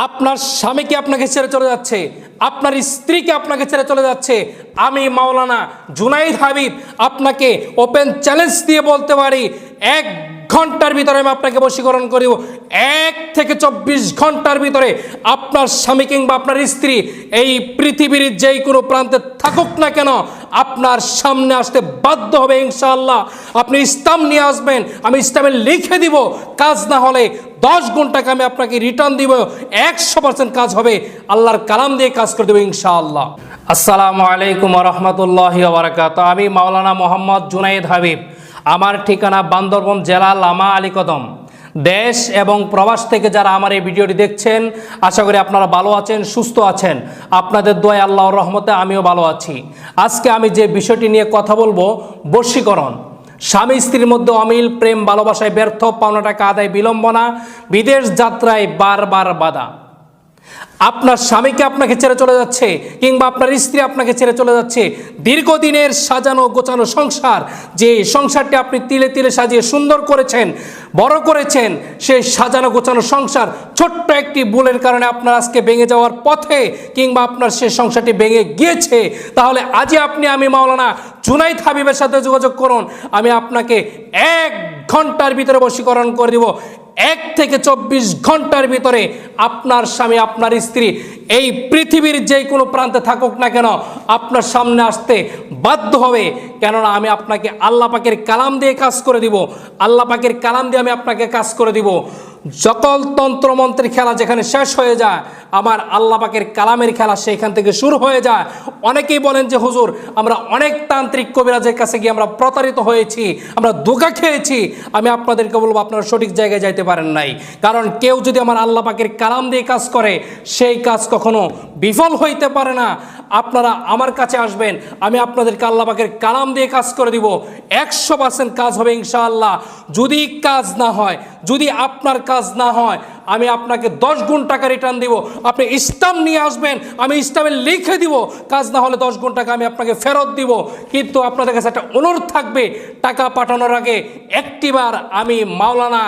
আপনার স্বামীকে আপনাকে ছেড়ে চলে যাচ্ছে, আপনার স্ত্রীকে আপনাকে ছেড়ে চলে যাচ্ছে, আমি মাওলানা জুনাইদ হাবিব আপনাকে ওপেন চ্যালেঞ্জ দিয়ে বলতে পারি, 1 ঘন্টার ভিতরে আমি আপনাকে বশীকরণ করিব। 1 থেকে 24 ঘন্টার ভিতরে আপনার স্বামী কিংবা আপনার স্ত্রী এই পৃথিবীর যেই কোনো প্রান্তে থাকুক না কেন আপনার সামনে আসতে বাধ্য হবে ইনশাআল্লাহ। আপনি ইসলাম নিয়ে আসবেন, আমি ইসলামে লিখে দিব। কাজ না হলে 10 গুণ টাকা আমি আপনাকে রিটার্ন দিব, 100% কাজ হবে। আল্লাহর কালাম দিয়ে কাজ করে দেবো ইনশাআল্লাহ। আসসালামু আলাইকুম ওয়া রাহমাতুল্লাহি ওয়া বারাকাতুহু। আমি মাওলানা মোহাম্মদ জুনাইদ হাবিব। আমার ঠিকানা বান্দরবান জেলা লামা আলী কদম। দেশ এবং প্রবাস থেকে যারা আমার এই ভিডিওটি দেখছেন, আশা করি আপনারা ভালো আছেন, সুস্থ আছেন। আপনাদের দোয়ায় আল্লাহর রহমতে আমিও ভালো আছি। আজকে আমি যে বিষয়টি নিয়ে কথা বলবো, বশীকরণ। স্বামী স্ত্রীর মধ্যে অমিল, প্রেম ভালোবাসায় ব্যর্থ, পাওনা টাকা আদায় বিলম্বনা, বিদেশ যাত্রায় বারবার বাধা। আপনার স্বামীকে আপনাকে ছেড়ে চলে যাচ্ছে কিংবা আপনার স্ত্রী আপনাকে ছেড়ে চলে যাচ্ছে। দীর্ঘদিনের সাজানো গোছানো সংসার, যে সংসারটি আপনি তিলে তিলে সাজিয়ে সুন্দর করেছেন, বড় করেছেন, সেই সাজানো গোছানো সংসার ছোট্ট একটি ভুলের কারণে আপনার আজকে ভেঙে যাওয়ার পথে কিংবা আপনার সেই সংসারটি ভেঙে গিয়েছে। তাহলে আজই আপনি আমি মাওলানা জুনাইদ হাবিবের সাথে যোগাযোগ করুন। আমি আপনাকে 1 ঘন্টার ভিতরে বশীকরণ করে দিব। 1 থেকে 24 ঘন্টার ভিতরে আপনার স্বামী আপনার স্ত্রী এই পৃথিবীর যে কোনো প্রান্তে থাকুক না কেন আপনার সামনে আসতে বাধ্য হবে। কেননা আমি আপনাকে আল্লাহ পাকের কালাম দিয়ে কাজ করে দিব। আল্লাহ পাকের কালাম দিয়ে আমি আপনাকে কাজ করে দিব। সকল তন্ত্রমন্ত্রের খেলা যেখানে শেষ হয়ে যায়, আমার আল্লাহ পাকের কালামের খেলা সেইখান থেকে শুরু হয়ে যায়। অনেকেই বলেন যে হুজুর, আমরা অনেক তান্ত্রিক কবিরাজের কাছে গিয়ে আমরা প্রতারিত হয়েছি, আমরা ধোঁকা খেয়েছি। আমি আপনাদেরকে বলবো, আপনারা সঠিক জায়গায় যাইতে পারেন নাই। কারণ কেউ যদি আমার আল্লাহ পাকের কালাম দিয়ে কাজ করে, সেই কাজ কখনো বিফল হইতে পারে না। আপনারা আমার কাছে আসবেন, আমি আপনাদেরকে আল্লাহ পাকের কালাম দিয়ে কাজ করে দিব। 100% কাজ হবে ইনশাআল্লাহ। যদি কাজ না হয়, যদি আপনার কাজ না হয়, আমি আপনাকে 10 গুণ টাকা রিটার্ন দিব। আপনি ইসলাম নিয়ে আসবেন, আমি ইসলামে লিখে দিব। কাজ না হলে 10 গুণ টাকা আমি আপনাকে ফেরত দিব। কিন্তু আপনাদের কাছে একটা অনুরোধ থাকবে, টাকা পাঠানোর আগে একটিবার আমি মাওলানা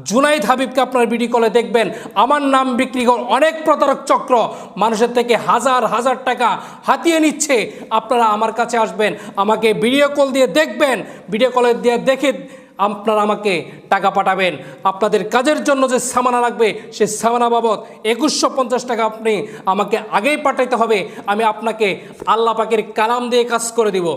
জুনাইদ হাবিবকে আপনার ভিডিও কলে দেখবেন। আমার নাম বিক্রি করে অনেক প্রতারক চক্র মানুষের থেকে হাজার হাজার টাকা হাতিয়ে নিচ্ছে। আপনারা আমার কাছে আসবেন, আমাকে ভিডিও কল দিয়ে দেখবেন। ভিডিও কলে দিয়ে দেখে আপনারা আমাকে টাকা পাঠাবেন। আপনাদের কাজের জন্য যে সামানা লাগবে, সে সামানা বাবদ 2150 টাকা আপনি আমাকে আগেই পাঠাইতে হবে। আমি আপনাকে আল্লাহ পাকের কালাম দিয়ে কাজ করে দিব।